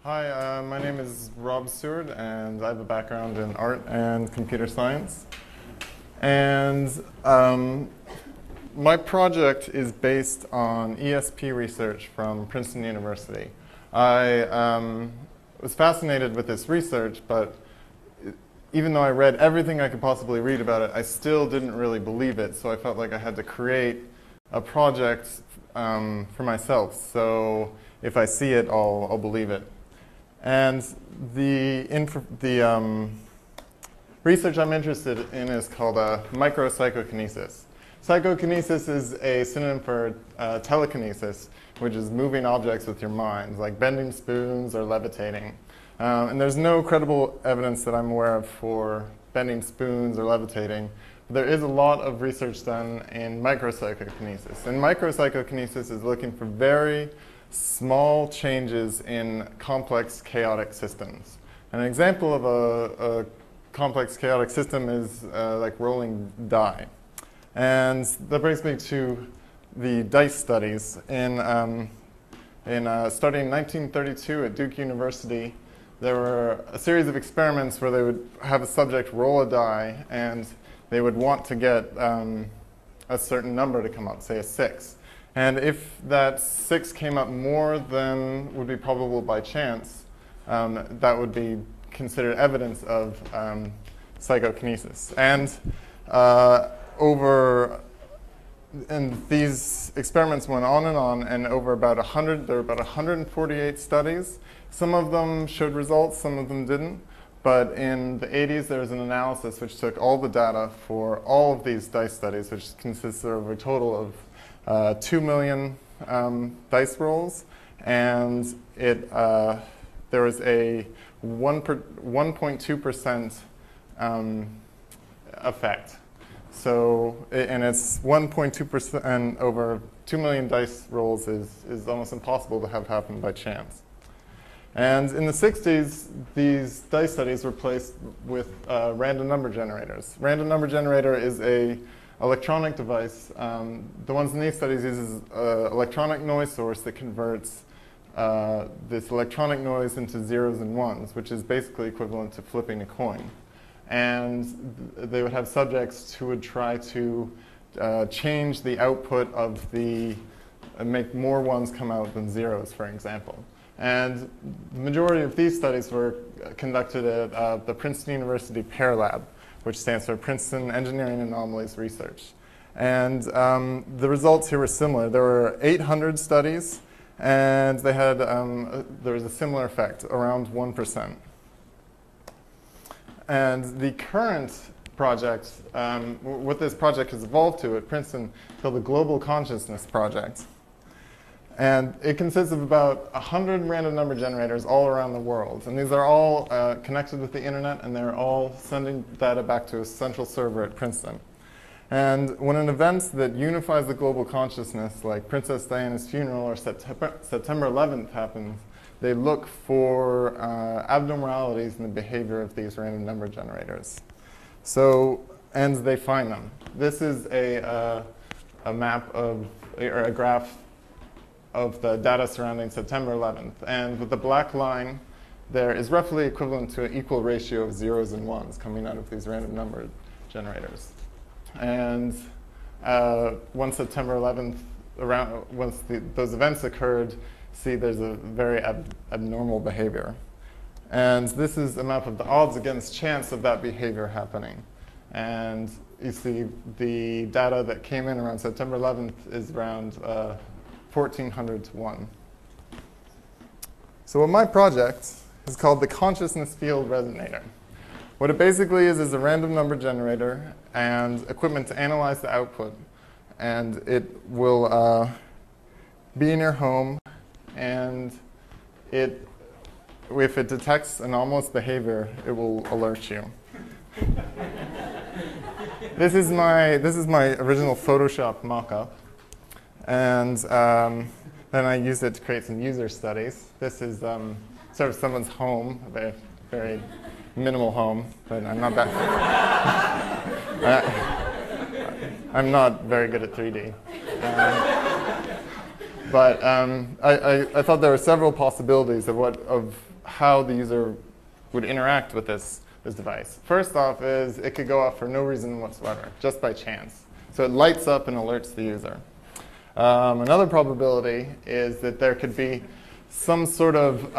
Hi, my name is Rob Seward, and I have a background in art and computer science. And my project is based on ESP research from Princeton University. I was fascinated with this research, but even though I read everything I could possibly read about it, I still didn't really believe it. So I felt like I had to create a project for myself. So if I see it, I'll believe it. And the research I'm interested in is called micropsychokinesis. Psychokinesis is a synonym for telekinesis, which is moving objects with your mind, like bending spoons or levitating. And there's no credible evidence that I'm aware of for bending spoons or levitating. There is a lot of research done in micropsychokinesis. And micropsychokinesis is looking for very small changes in complex chaotic systems. An example of a complex chaotic system is like rolling die. And that brings me to the dice studies. Starting in 1932 at Duke University, there were a series of experiments where they would have a subject roll a die, and they would want to get a certain number to come up, say a 6. And if that 6 came up more than would be probable by chance, that would be considered evidence of psychokinesis. And these experiments went on, and over about 100, there were about 148 studies. Some of them showed results, some of them didn't. But in the 80s, there was an analysis which took all the data for all of these dice studies, which consists of a total of 2 million dice rolls, and there was a 1.2% effect. So, and it's 1.2% over 2 million dice rolls is almost impossible to have happen by chance. And in the 60s, these dice studies were replaced with random number generators. Random number generator is a electronic device. The ones in these studies uses an electronic noise source that converts this electronic noise into zeros and ones, which is basically equivalent to flipping a coin. And they would have subjects who would try to change the output of make more ones come out than zeros, for example. And the majority of these studies were conducted at the Princeton University Pear Lab, which stands for Princeton Engineering Anomalies Research. And the results here were similar. There were 800 studies, and they had there was a similar effect, around 1%. And the current project, what this project has evolved to at Princeton, is called the Global Consciousness Project. And it consists of about 100 random number generators all around the world. And these are all connected with the internet, and they're all sending data back to a central server at Princeton. And when an event that unifies the global consciousness, like Princess Diana's funeral or September 11th happens, they look for abnormalities in the behavior of these random number generators. So, and they find them. This is a map of, or a graph of the data surrounding September 11th. And with the black line, there is roughly equivalent to an equal ratio of zeros and ones coming out of these random number generators. And once September 11th, once those events occurred, see there's a very abnormal behavior. And this is a map of the odds against chance of that behavior happening. And you see the data that came in around September 11th is around 1,400 to 1. So what my project is called the Consciousness Field Resonator. What it basically is a random number generator and equipment to analyze the output. And it will be in your home, and if it detects anomalous behavior, it will alert you. This is my original Photoshop mock-up. And then I used it to create some user studies. This is sort of someone's home, a very, very minimal home, but I'm not that. I'm not very good at 3D. But I thought there were several possibilities of how the user would interact with this device. First off is it could go off for no reason whatsoever, just by chance. So it lights up and alerts the user. Another probability is that there could be some sort of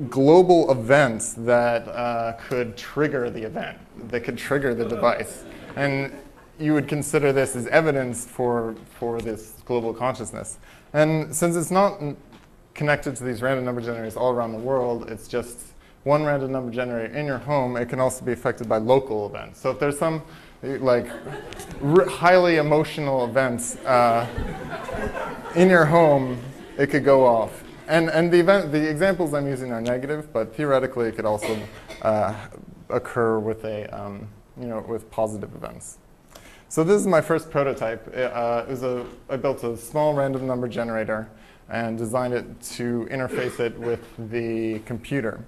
global events that could trigger the event, that could trigger the device. And you would consider this as evidence for this global consciousness. And since it's not connected to these random number generators all around the world, it's just one random number generator in your home. It can also be affected by local events. So if there's some like highly emotional events in your home, it could go off. And the examples I'm using are negative, but theoretically it could also occur with with positive events. So this is my first prototype. I built a small random number generator and designed it to interface it with the computer.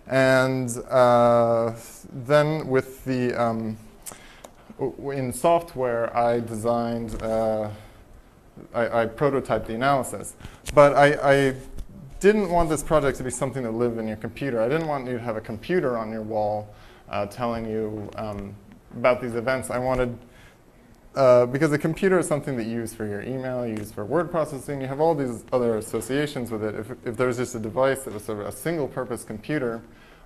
And then with the in software, I designed, I prototyped the analysis. But I didn't want this project to be something that lived in your computer. I didn't want you to have a computer on your wall telling you about these events. I wanted, because a computer is something that you use for your email, you use for word processing, you have all these other associations with it. If there was just a device that was sort of a single-purpose computer,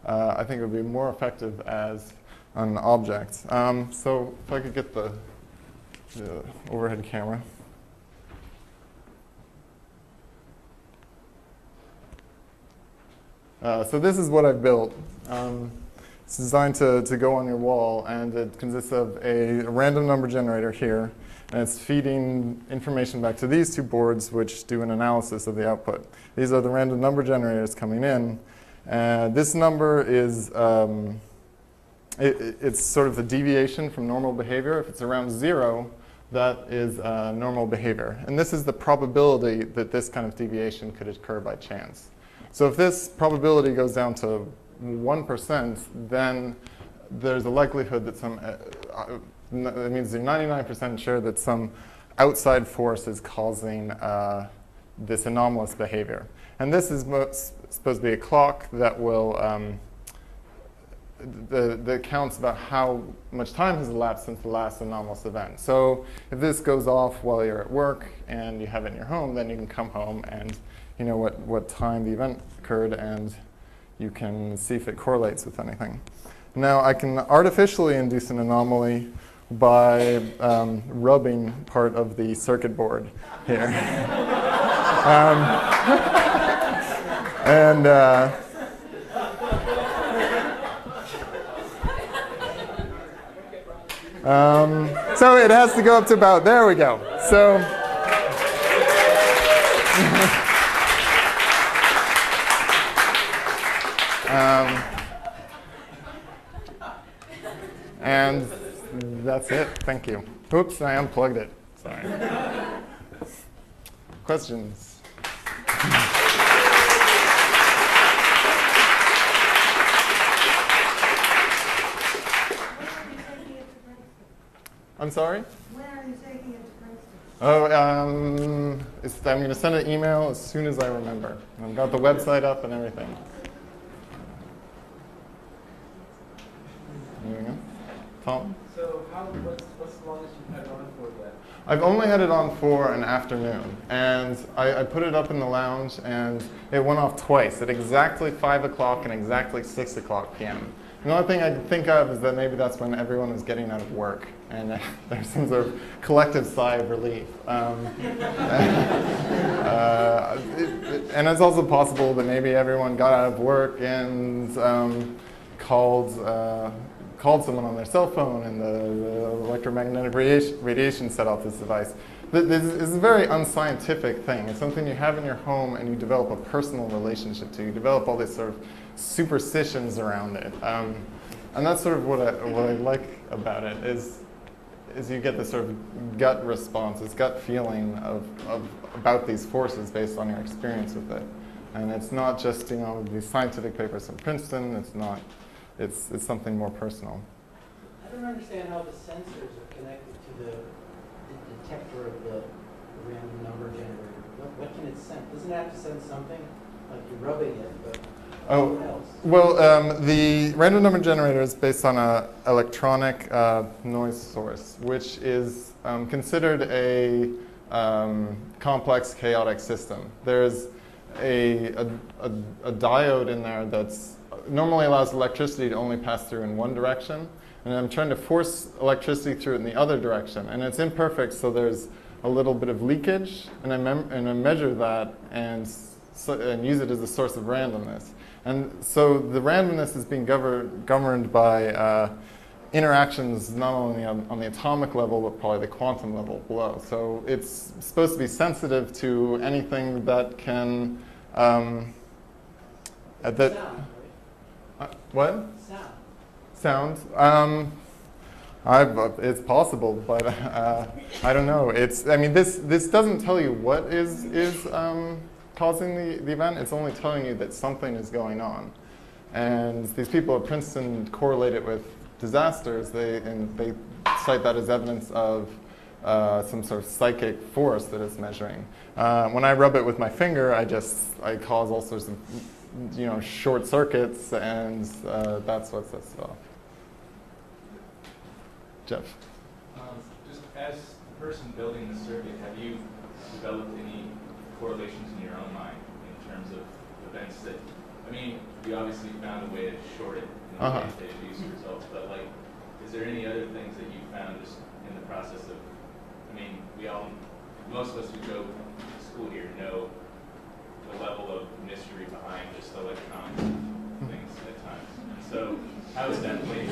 I think it would be more effective as an object. So if I could get the overhead camera. So this is what I've built. It's designed to go on your wall, and it consists of a random number generator here, and it's feeding information back to these two boards, which do an analysis of the output. These are the random number generators coming in. This number is, it's sort of the deviation from normal behavior. If it's around 0, that is normal behavior. And this is the probability that this kind of deviation could occur by chance. So if this probability goes down to 1%, then there's a likelihood that that means you're 99% sure that some outside force is causing this anomalous behavior. And this is supposed to be a clock that will, that counts about how much time has elapsed since the last anomalous event. So if this goes off while you're at work and you have it in your home, then you can come home and you know what time the event occurred, and you can see if it correlates with anything. Now, I can artificially induce an anomaly by rubbing part of the circuit board here. So it has to go up to about, there we go. So. And that's it. Thank you. Oops, I unplugged it. Sorry. Questions? I'm sorry? When are you taking it to Princeton? Oh, I'm going to send an email as soon as I remember. I've got the website up and everything. There we go. Tom? So what's the longest you've had it on for then? I've only had it on for an afternoon. And I put it up in the lounge, and it went off twice, at exactly 5 o'clock and exactly 6 o'clock p.m. The only thing I can think of is that maybe that's when everyone was getting out of work, and there's some sort of collective sigh of relief. And it's also possible that maybe everyone got out of work and called someone on their cell phone, and the electromagnetic radiation set off this device. This is a very unscientific thing. It's something you have in your home, and you develop a personal relationship to. You develop all these sort of superstitions around it. And that's sort of what I like about it, is you get this sort of gut response, this gut feeling about these forces based on your experience with it. And it's not just, these scientific papers from Princeton. It's not. It's something more personal. I don't understand how the sensors are connected to the detector of the random number generator. What can it sense? Doesn't it have to sense something? Like you're rubbing it, but Oh, else? well, the random number generator is based on an electronic noise source, which is considered a complex chaotic system. There's a diode in there that's normally allows electricity to only pass through in one direction, and I'm trying to force electricity through it in the other direction, and it's imperfect, so there's a little bit of leakage, and I measure that and use it as a source of randomness. And so the randomness is being governed by interactions not only on the atomic level, but probably the quantum level below. So it's supposed to be sensitive to anything that can... Sound, right? What? Sound. Sound? It's possible, but I don't know. I mean, this doesn't tell you what is causing the event. It's only telling you that something is going on. And these people at Princeton correlate it with disasters. They cite that as evidence of some sort of psychic force that it's measuring. When I rub it with my finger, I cause all sorts of short circuits, and that's what sets it off. Jeff. Just as the person building the circuit, have you developed any correlations in your own mind in terms of events that, I mean, you obviously found a way to short it in a way to produce results, but like, is there any other things that you found just in the process of, I mean, most of us who go to school here know the level of mystery behind just electronic things at times. And so, how is that played?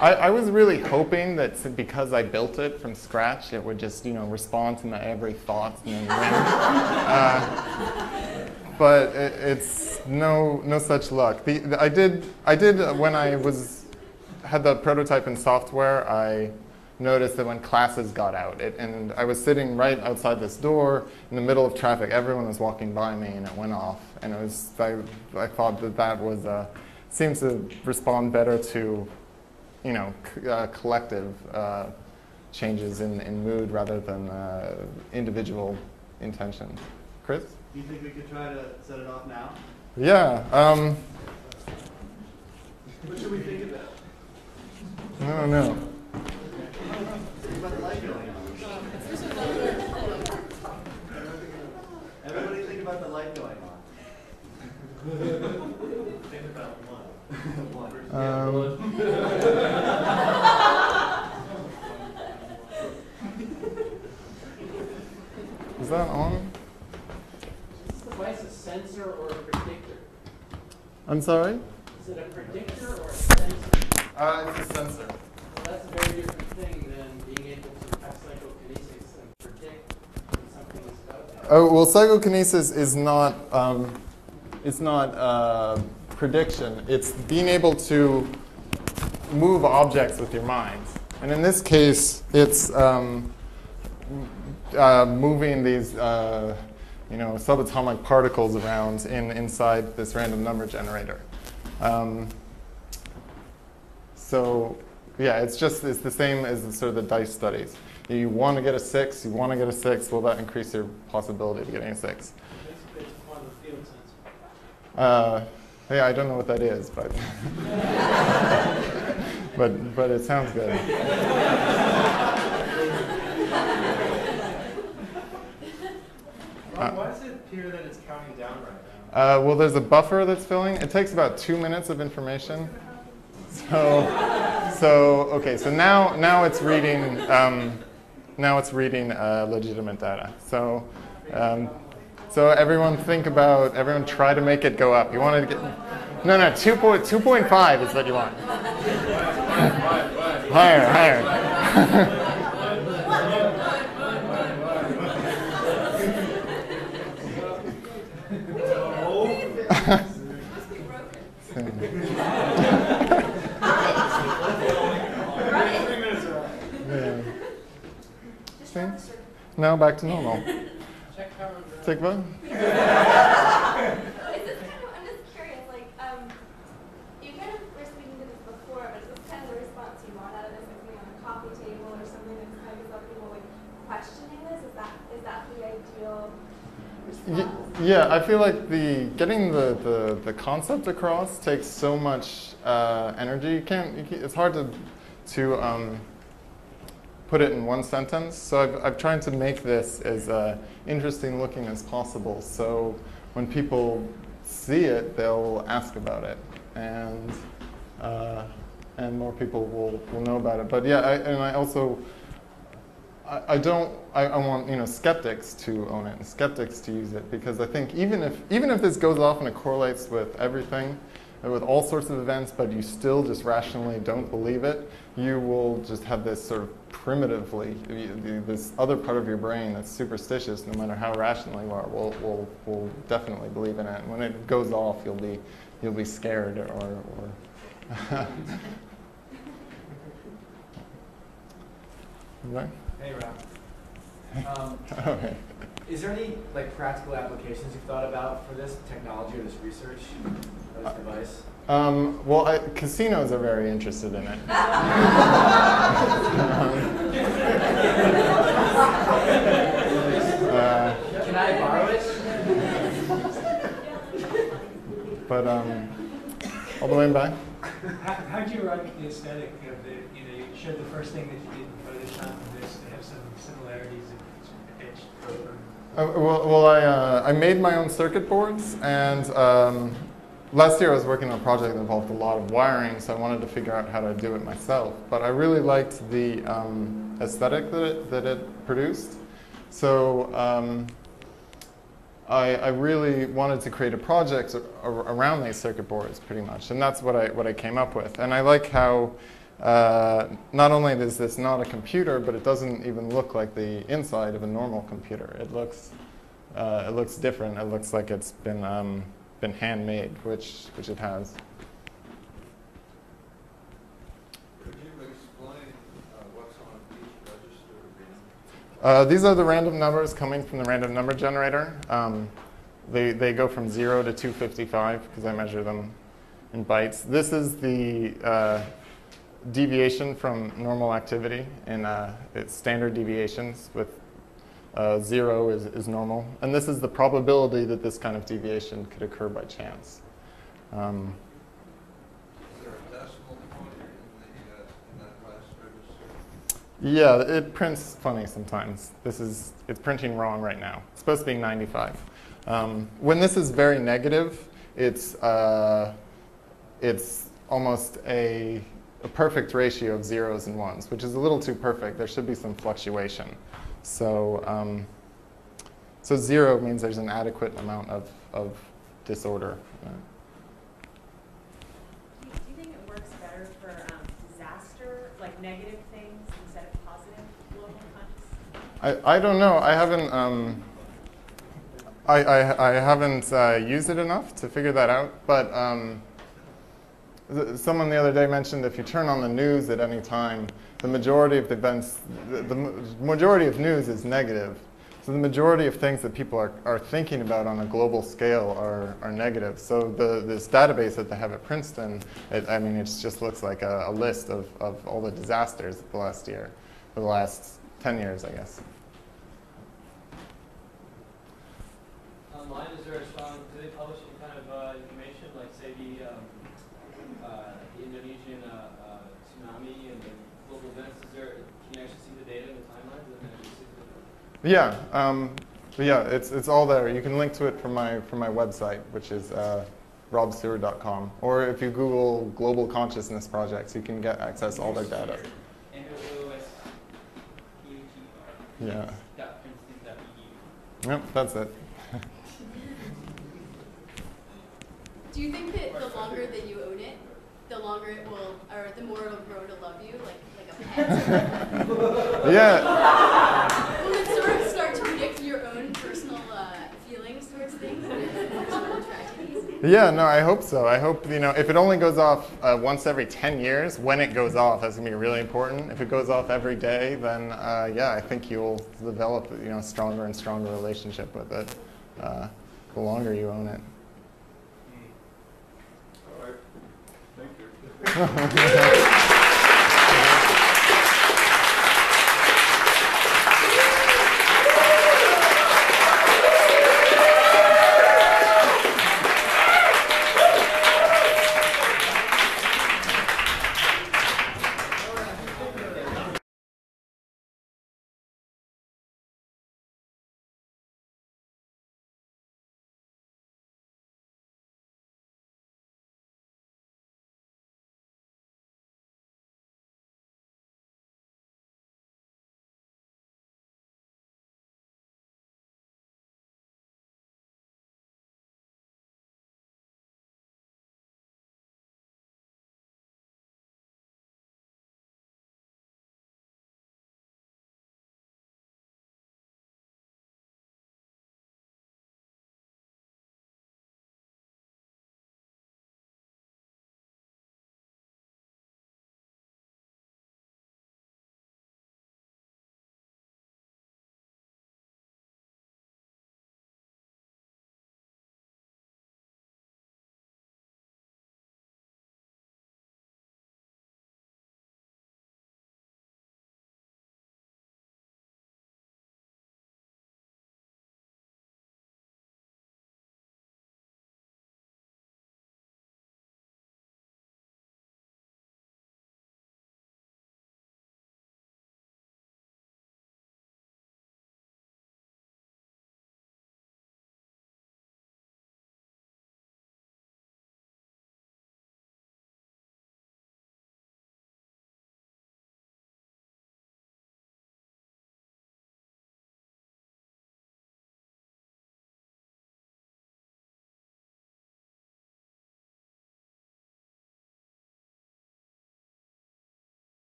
I was really hoping that because I built it from scratch, it would just respond to my every thought and then but it's no such luck. I did when I had the prototype in software. I noticed that when classes got out, and I was sitting right outside this door in the middle of traffic. Everyone was walking by me, and it went off. And I thought that was seems to respond better to collective changes in mood rather than individual intention. Chris? Do you think we could try to set it off now? Yeah. What should we think about? No, no. Think about the light going on. Everybody think about the light going on. Think about one. Is that on? Is this device a sensor or a predictor? I'm sorry? Is it a predictor or a sensor? It's a sensor. Well, that's a very different thing than being able to have psychokinesis and predict when something is about to happen. Oh well, psychokinesis is not. It's not prediction. It's being able to move objects with your mind. And in this case, it's moving these subatomic particles around inside this random number generator. So yeah, it's the same as sort of the dice studies. You want to get a 6, well, that increases your possibility of getting a 6. Basically, it's a quantum field sensor. Yeah, I don't know what that is, but but it sounds good. Why does it appear that it's counting down right now? Well, there's a buffer that's filling. It takes about 2 minutes of information. So okay. So now it's reading. Now it's reading legitimate data. So everyone try to make it go up. You want to get 2.5 is what you want. Higher. Now back to normal. Take one. I'm just curious, like, you kind of were speaking to this before, but is this kind of the response you want out of this, like something on a coffee table or something that's kind of gets other people like questioning this? Is that the ideal Yeah, I feel like getting the concept across takes so much energy. It's hard to put it in one sentence. So I've tried to make this as interesting looking as possible. So when people see it, they'll ask about it, and more people will know about it. But yeah, I also. I want skeptics to own it and skeptics to use it, because I think even if this goes off and it correlates with everything, with all sorts of events, but you still just rationally don't believe it, you will just have this sort of primitively, this other part of your brain that's superstitious, no matter how rational you are, will definitely believe in it. And when it goes off, you'll be scared or right? Hey, Rob. Okay. Is there any practical applications you've thought about for this technology or this research or this device? Well, casinos are very interested in it. Can I borrow it? But all the way back. How do you write the aesthetic of the, you showed the first thing that you did in Photoshop and this to have some similarities in etched over. Well, I made my own circuit boards, and last year I was working on a project that involved a lot of wiring, so I wanted to figure out how to do it myself. But I really liked the aesthetic that it produced, so I really wanted to create a project around these circuit boards, pretty much, and that's what I came up with. And I like how not only is this not a computer, but it doesn't even look like the inside of a normal computer. It looks different. It looks like it's been handmade, which it has. Could you explain what's on each register again? These are the random numbers coming from the random number generator. They go from 0 to 255 because I measure them in bytes. This is the deviation from normal activity in it's standard deviations, with 0 is normal. And this is the probability that this kind of deviation could occur by chance. Is there a decimal point in that last register? Yeah, it prints funny sometimes. It's printing wrong right now. It's supposed to be 95. When this is very negative, it's almost a perfect ratio of zeros and ones, which is a little too perfect. There should be some fluctuation. So, so 0 means there's an adequate amount of disorder. Do you think it works better for disaster, like negative things, instead of positive local consciousness? I don't know. I haven't used it enough to figure that out, but someone the other day mentioned if you turn on the news at any time, the majority of the events, the majority of news is negative. So the majority of things that people are thinking about on a global scale are negative. So this database that they have at Princeton, it just looks like a list of all the disasters of the last year, for the last 10 years, I guess. Online, is there a strong, do they publish any kind of information, like say the Indonesian tsunami and the global events? Can you actually see the data in the timelines? Yeah, but yeah, it's all there. You can link to it from my website, which is robseward.com. Or if you Google Global Consciousness Projects, you can get access to all their data. Yeah. Yep, that's it. Do you think that the longer that you own it, the longer it will, or the more it'll grow to love you, like a pet? Yeah. Will it sort of start to predict your own personal feelings towards things and personal tragedies? Yeah, no, I hope so. I hope, if it only goes off once every 10 years, when it goes off, that's going to be really important. If it goes off every day, then yeah, I think you'll develop, a stronger and stronger relationship with it the longer you own it. All right. Thank you.